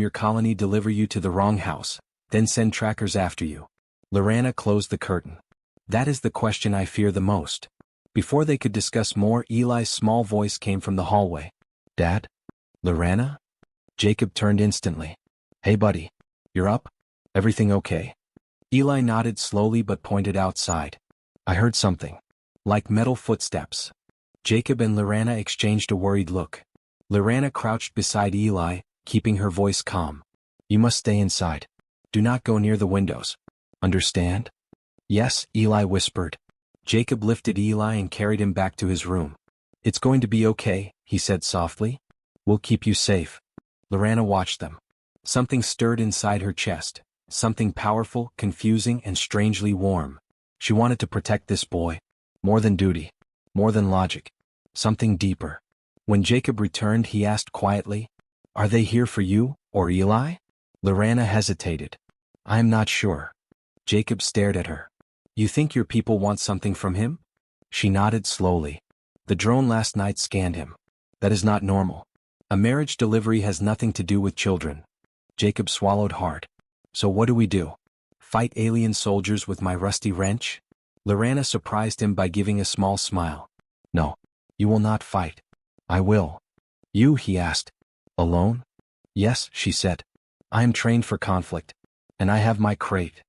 your colony deliver you to the wrong house, then send trackers after you. Lorana closed the curtain. That is the question I fear the most. Before they could discuss more, Eli's small voice came from the hallway. Dad? Lorana? Jacob turned instantly. Hey buddy. You're up? Everything okay? Eli nodded slowly but pointed outside. I heard something. Like metal footsteps. Jacob and Lorana exchanged a worried look. Lorana crouched beside Eli, keeping her voice calm. You must stay inside. Do not go near the windows. Understand? Yes, Eli whispered. Jacob lifted Eli and carried him back to his room. It's going to be okay, he said softly. We'll keep you safe. Lorana watched them. Something stirred inside her chest. Something powerful, confusing, and strangely warm. She wanted to protect this boy. More than duty. More than logic. Something deeper. When Jacob returned, he asked quietly, Are they here for you, or Eli? Lorana hesitated. I'm not sure. Jacob stared at her. You think your people want something from him? She nodded slowly. The drone last night scanned him. That is not normal. A marriage delivery has nothing to do with children. Jacob swallowed hard. So what do we do? Fight alien soldiers with my rusty wrench? Lorana surprised him by giving a small smile. No. You will not fight. I will. You, he asked. Alone? Yes, she said. I am trained for conflict. And I have my crate.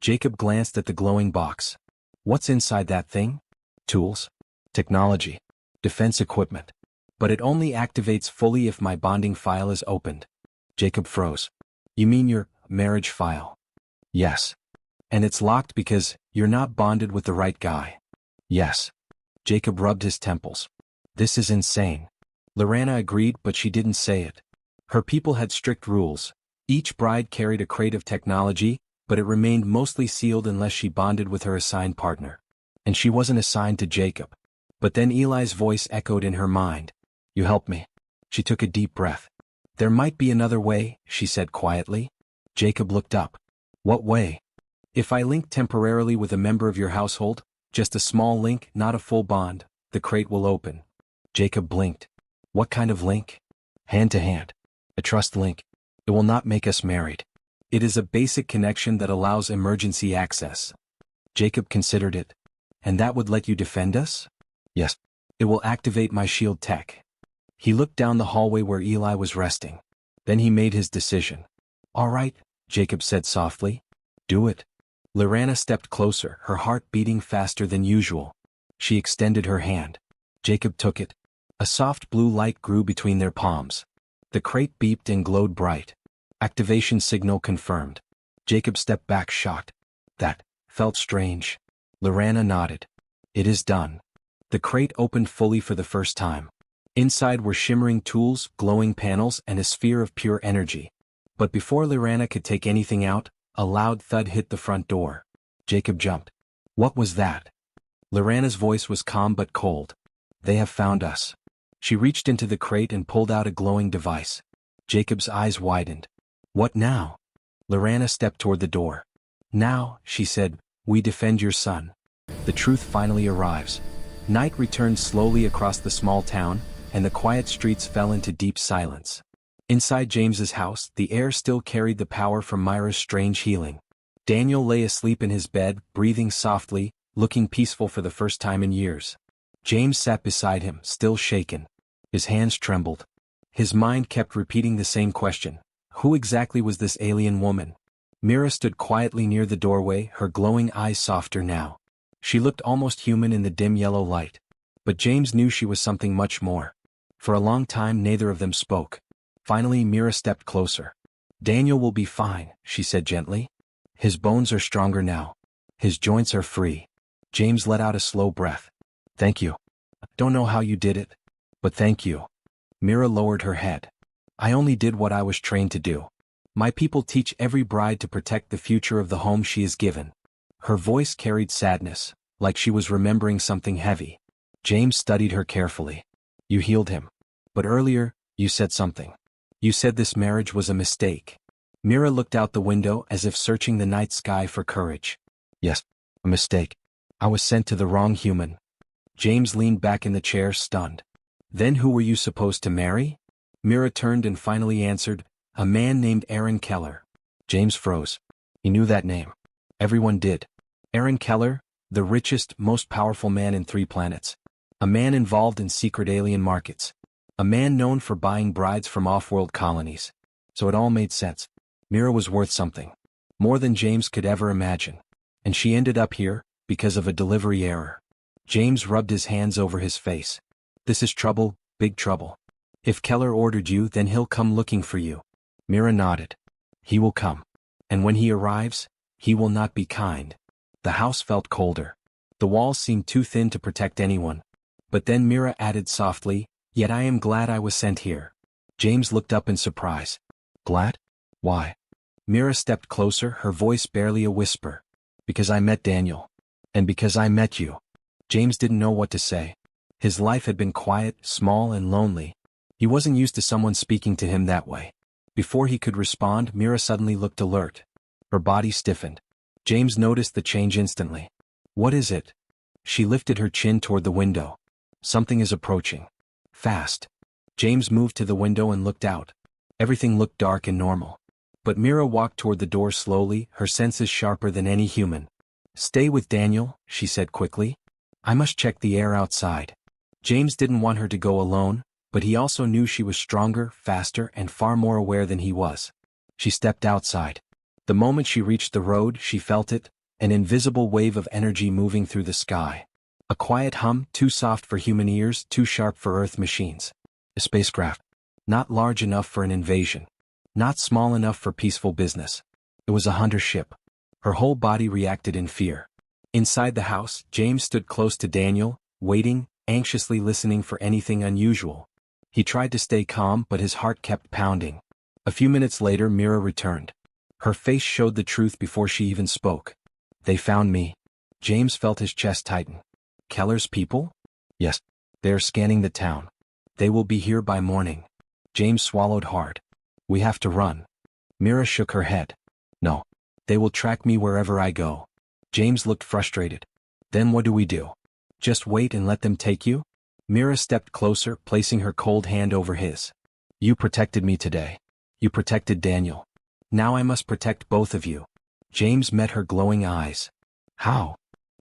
Jacob glanced at the glowing box. What's inside that thing? Tools. Technology. Defense equipment. But it only activates fully if my bonding file is opened. Jacob froze. You mean your marriage file? Yes. And it's locked because you're not bonded with the right guy. Yes. Jacob rubbed his temples. This is insane. Lorana agreed, but she didn't say it. Her people had strict rules. Each bride carried a crate of technology, but it remained mostly sealed unless she bonded with her assigned partner. And she wasn't assigned to Jacob. But then Eli's voice echoed in her mind. You help me. She took a deep breath. There might be another way, she said quietly. Jacob looked up. What way? If I link temporarily with a member of your household, just a small link, not a full bond, the crate will open. Jacob blinked. What kind of link? Hand to hand. A trust link. It will not make us married. It is a basic connection that allows emergency access. Jacob considered it. And that would let you defend us? Yes. It will activate my shield tech. He looked down the hallway where Eli was resting. Then he made his decision. All right, Jacob said softly. Do it. Lorana stepped closer, her heart beating faster than usual. She extended her hand. Jacob took it. A soft blue light grew between their palms. The crate beeped and glowed bright. Activation signal confirmed. Jacob stepped back shocked. That felt strange. Lorana nodded. It is done. The crate opened fully for the first time. Inside were shimmering tools, glowing panels, and a sphere of pure energy. But before Lorana could take anything out, a loud thud hit the front door. Jacob jumped. What was that? Lorana's voice was calm but cold. They have found us. She reached into the crate and pulled out a glowing device. Jacob's eyes widened. What now? Lorana stepped toward the door. Now, she said, we defend your son. The truth finally arrives. Night returned slowly across the small town, and the quiet streets fell into deep silence. Inside James's house, the air still carried the power from Myra's strange healing. Daniel lay asleep in his bed, breathing softly, looking peaceful for the first time in years. James sat beside him, still shaken. His hands trembled. His mind kept repeating the same question. Who exactly was this alien woman? Myra stood quietly near the doorway, her glowing eyes softer now. She looked almost human in the dim yellow light. But James knew she was something much more. For a long time neither of them spoke. Finally Myra stepped closer. Daniel will be fine, she said gently. His bones are stronger now. His joints are free. James let out a slow breath. Thank you. Don't know how you did it, but thank you. Myra lowered her head. I only did what I was trained to do. My people teach every bride to protect the future of the home she is given. Her voice carried sadness, like she was remembering something heavy. James studied her carefully. You healed him. But earlier, you said something. You said this marriage was a mistake. Myra looked out the window as if searching the night sky for courage. Yes, a mistake. I was sent to the wrong human. James leaned back in the chair, stunned. Then who were you supposed to marry? Myra turned and finally answered, A man named Aaron Keller. James froze. He knew that name. Everyone did. Aaron Keller, the richest, most powerful man in 3 planets. A man involved in secret alien markets. A man known for buying brides from off-world colonies. So it all made sense. Mira was worth something. More than James could ever imagine. And she ended up here, because of a delivery error. James rubbed his hands over his face. This is trouble, big trouble. If Keller ordered you, then he'll come looking for you. Mira nodded. He will come. And when he arrives, he will not be kind. The house felt colder. The walls seemed too thin to protect anyone. But then Mira added softly, "Yet I am glad I was sent here." James looked up in surprise. Glad? Why? Mira stepped closer, her voice barely a whisper. Because I met Daniel. And because I met you. James didn't know what to say. His life had been quiet, small, and lonely. He wasn't used to someone speaking to him that way. Before he could respond, Mira suddenly looked alert. Her body stiffened. James noticed the change instantly. What is it? She lifted her chin toward the window. Something is approaching. Fast. James moved to the window and looked out. Everything looked dark and normal. But Mira walked toward the door slowly, her senses sharper than any human. Stay with Daniel, she said quickly. I must check the air outside. James didn't want her to go alone, but he also knew she was stronger, faster, and far more aware than he was. She stepped outside. The moment she reached the road, she felt it, an invisible wave of energy moving through the sky. A quiet hum, too soft for human ears, too sharp for Earth machines. A spacecraft. Not large enough for an invasion. Not small enough for peaceful business. It was a hunter ship. Her whole body reacted in fear. Inside the house, James stood close to Daniel, waiting, anxiously listening for anything unusual. He tried to stay calm, but his heart kept pounding. A few minutes later, Mira returned. Her face showed the truth before she even spoke. They found me. James felt his chest tighten. Keller's people? Yes. They are scanning the town. They will be here by morning. James swallowed hard. We have to run. Mira shook her head. No. They will track me wherever I go. James looked frustrated. Then what do we do? Just wait and let them take you? Mira stepped closer, placing her cold hand over his. You protected me today. You protected Daniel. Now I must protect both of you. James met her glowing eyes. How?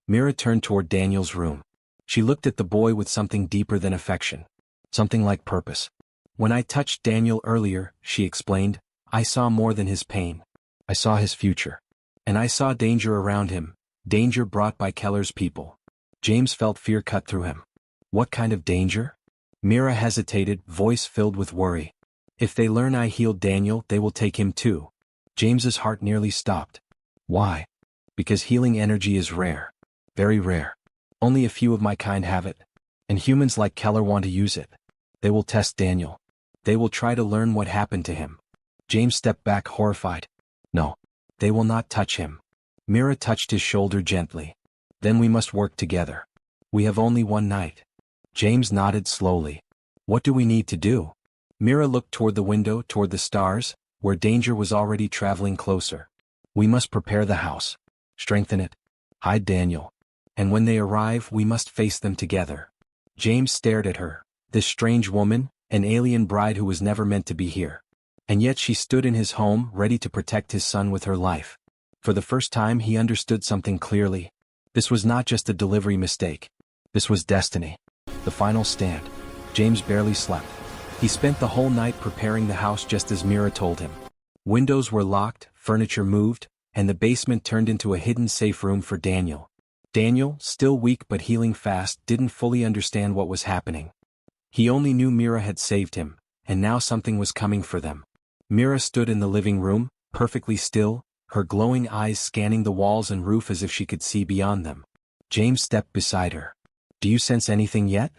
Mira turned toward Daniel's room. She looked at the boy with something deeper than affection. Something like purpose. When I touched Daniel earlier, she explained, I saw more than his pain. I saw his future. And I saw danger around him, danger brought by Keller's people. James felt fear cut through him. What kind of danger? Mira hesitated, voice filled with worry. If they learn I healed Daniel, they will take him too. James's heart nearly stopped. Why? Because healing energy is rare. Very rare. Only a few of my kind have it. And humans like Keller want to use it. They will test Daniel. They will try to learn what happened to him. James stepped back horrified. No. They will not touch him. Mira touched his shoulder gently. Then we must work together. We have only one night. James nodded slowly. What do we need to do? Mira looked toward the window, toward the stars, where danger was already traveling closer. We must prepare the house. Strengthen it. Hide Daniel. And when they arrive, we must face them together. James stared at her. This strange woman, an alien bride who was never meant to be here. And yet she stood in his home, ready to protect his son with her life. For the first time he understood something clearly. This was not just a delivery mistake. This was destiny. The final stand. James barely slept. He spent the whole night preparing the house just as Mira told him. Windows were locked, furniture moved, and the basement turned into a hidden safe room for Daniel. Daniel, still weak but healing fast, didn't fully understand what was happening. He only knew Mira had saved him, and now something was coming for them. Mira stood in the living room, perfectly still, her glowing eyes scanning the walls and roof as if she could see beyond them. James stepped beside her. Do you sense anything yet?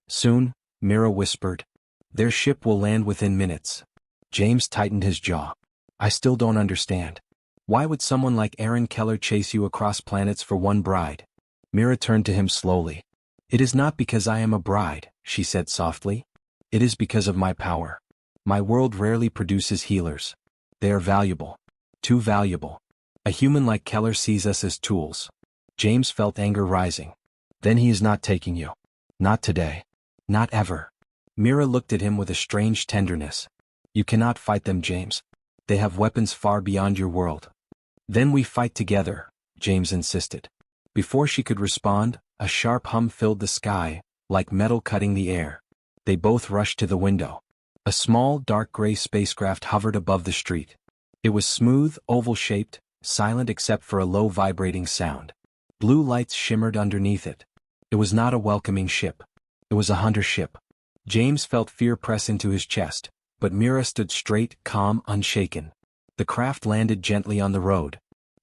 Soon, Mira whispered. Their ship will land within minutes. James tightened his jaw. I still don't understand. Why would someone like Aaron Keller chase you across planets for one bride? Mira turned to him slowly. It is not because I am a bride, she said softly. It is because of my power. My world rarely produces healers. They are valuable. Too valuable. A human like Keller sees us as tools. James felt anger rising. Then he is not taking you. Not today. Not ever. Mira looked at him with a strange tenderness. You cannot fight them, James. They have weapons far beyond your world. Then we fight together, James insisted. Before she could respond, a sharp hum filled the sky, like metal cutting the air. They both rushed to the window. A small, dark gray spacecraft hovered above the street. It was smooth, oval-shaped, silent except for a low vibrating sound. Blue lights shimmered underneath it. It was not a welcoming ship. It was a hunter ship. James felt fear press into his chest, but Mira stood straight, calm, unshaken. The craft landed gently on the road.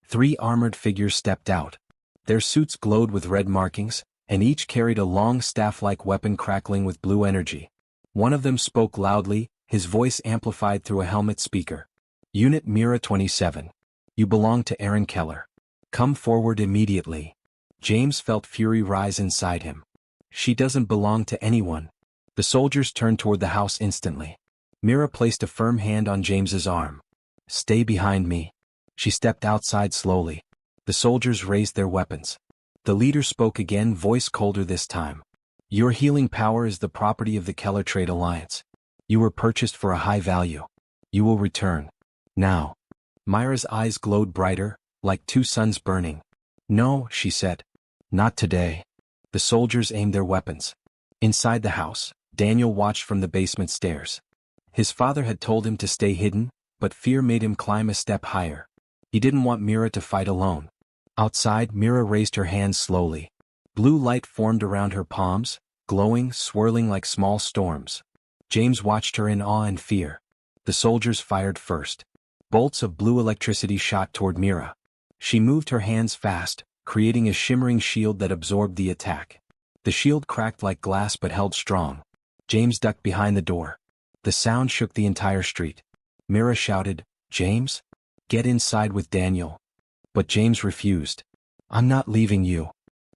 3 armored figures stepped out. Their suits glowed with red markings, and each carried a long staff-like weapon crackling with blue energy. One of them spoke loudly, his voice amplified through a helmet speaker. Unit Mira 27. You belong to Aaron Keller. Come forward immediately. James felt fury rise inside him. She doesn't belong to anyone. The soldiers turned toward the house instantly. Mira placed a firm hand on James's arm. Stay behind me. She stepped outside slowly. The soldiers raised their weapons. The leader spoke again, voice colder this time. Your healing power is the property of the Keller Trade Alliance. You were purchased for a high value. You will return. Now. Myra's eyes glowed brighter, like 2 suns burning. No, she said. Not today. The soldiers aimed their weapons. Inside the house, Daniel watched from the basement stairs. His father had told him to stay hidden, but fear made him climb a step higher. He didn't want Mira to fight alone. Outside, Mira raised her hands slowly. Blue light formed around her palms, glowing, swirling like small storms. James watched her in awe and fear. The soldiers fired first. Bolts of blue electricity shot toward Mira. She moved her hands fast, creating a shimmering shield that absorbed the attack. The shield cracked like glass but held strong. James ducked behind the door. The sound shook the entire street. Mira shouted, James? Get inside with Daniel. But James refused. I'm not leaving you.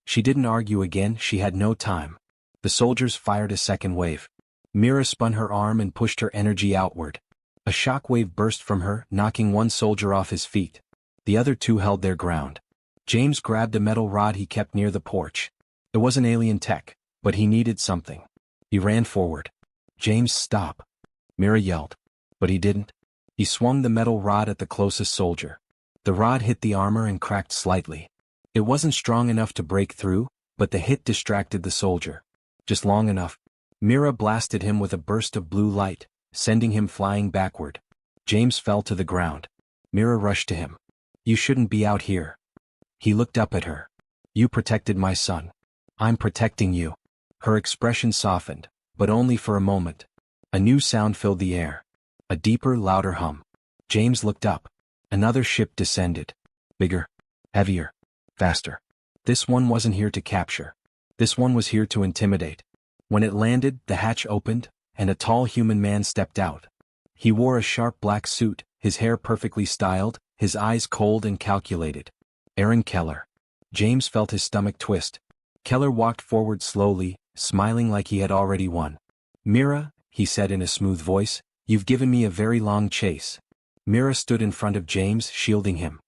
She didn't argue again, she had no time. The soldiers fired a second wave. Mira spun her arm and pushed her energy outward. A shock wave burst from her, knocking one soldier off his feet. The other 2 held their ground. James grabbed a metal rod he kept near the porch. It wasn't alien tech, but he needed something. He ran forward. James, stop. Mira yelled. But he didn't. He swung the metal rod at the closest soldier. The rod hit the armor and cracked slightly. It wasn't strong enough to break through, but the hit distracted the soldier. Just long enough. Mira blasted him with a burst of blue light, sending him flying backward. James fell to the ground. Mira rushed to him. You shouldn't be out here. He looked up at her. You protected my son. I'm protecting you. Her expression softened, but only for a moment. A new sound filled the air. A deeper, louder hum. James looked up. Another ship descended. Bigger, heavier, faster. This one wasn't here to capture. This one was here to intimidate. When it landed, the hatch opened, and a tall human man stepped out. He wore a sharp black suit, his hair perfectly styled, his eyes cold and calculated. Aaron Keller. James felt his stomach twist. Keller walked forward slowly, smiling like he had already won. Mira, he said in a smooth voice, you've given me a very long chase. Mira stood in front of James, shielding him.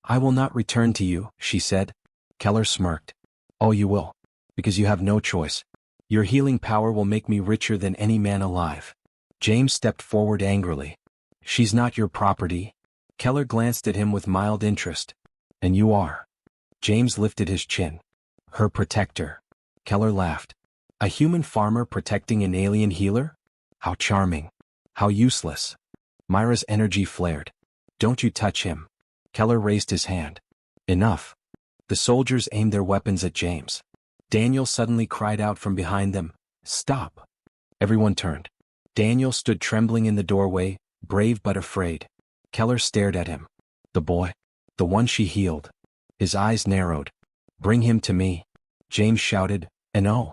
I will not return to you, she said. Keller smirked. Oh, you will. Because you have no choice. Your healing power will make me richer than any man alive. James stepped forward angrily. She's not your property. Keller glanced at him with mild interest. And you are. James lifted his chin. Her protector. Keller laughed. A human farmer protecting an alien healer? How charming. How useless. Myra's energy flared. Don't you touch him. Keller raised his hand. Enough. The soldiers aimed their weapons at James. Daniel suddenly cried out from behind them, Stop. Everyone turned. Daniel stood trembling in the doorway, brave but afraid. Keller stared at him. The boy. The one she healed. His eyes narrowed. Bring him to me. James shouted, No.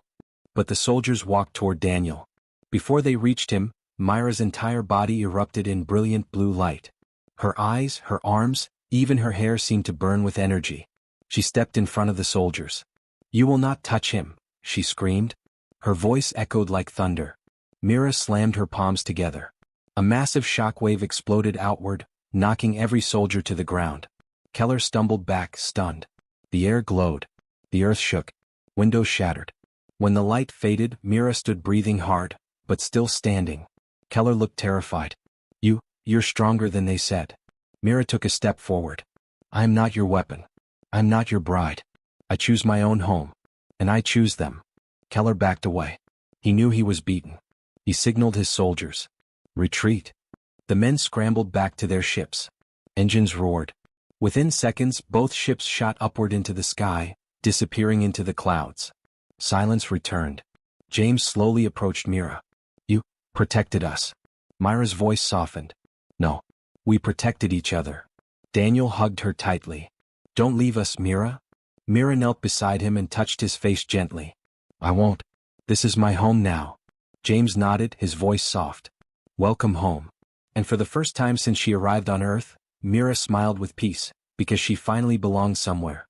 But the soldiers walked toward Daniel. Before they reached him, Myra's entire body erupted in brilliant blue light. Her eyes, her arms, even her hair seemed to burn with energy. She stepped in front of the soldiers. You will not touch him, she screamed. Her voice echoed like thunder. Mira slammed her palms together. A massive shockwave exploded outward, knocking every soldier to the ground. Keller stumbled back, stunned. The air glowed. The earth shook. Windows shattered. When the light faded, Mira stood breathing hard, but still standing. Keller looked terrified. You're stronger than they said. Mira took a step forward. I am not your weapon. I'm not your bride. I choose my own home. And I choose them. Keller backed away. He knew he was beaten. He signaled his soldiers. Retreat. The men scrambled back to their ships. Engines roared. Within seconds, both ships shot upward into the sky, disappearing into the clouds. Silence returned. James slowly approached Mira. You protected us. Myra's voice softened. No. We protected each other. Daniel hugged her tightly. Don't leave us, Mira. Mira knelt beside him and touched his face gently. I won't. This is my home now. James nodded, his voice soft. Welcome home. And for the first time since she arrived on Earth, Mira smiled with peace, because she finally belonged somewhere.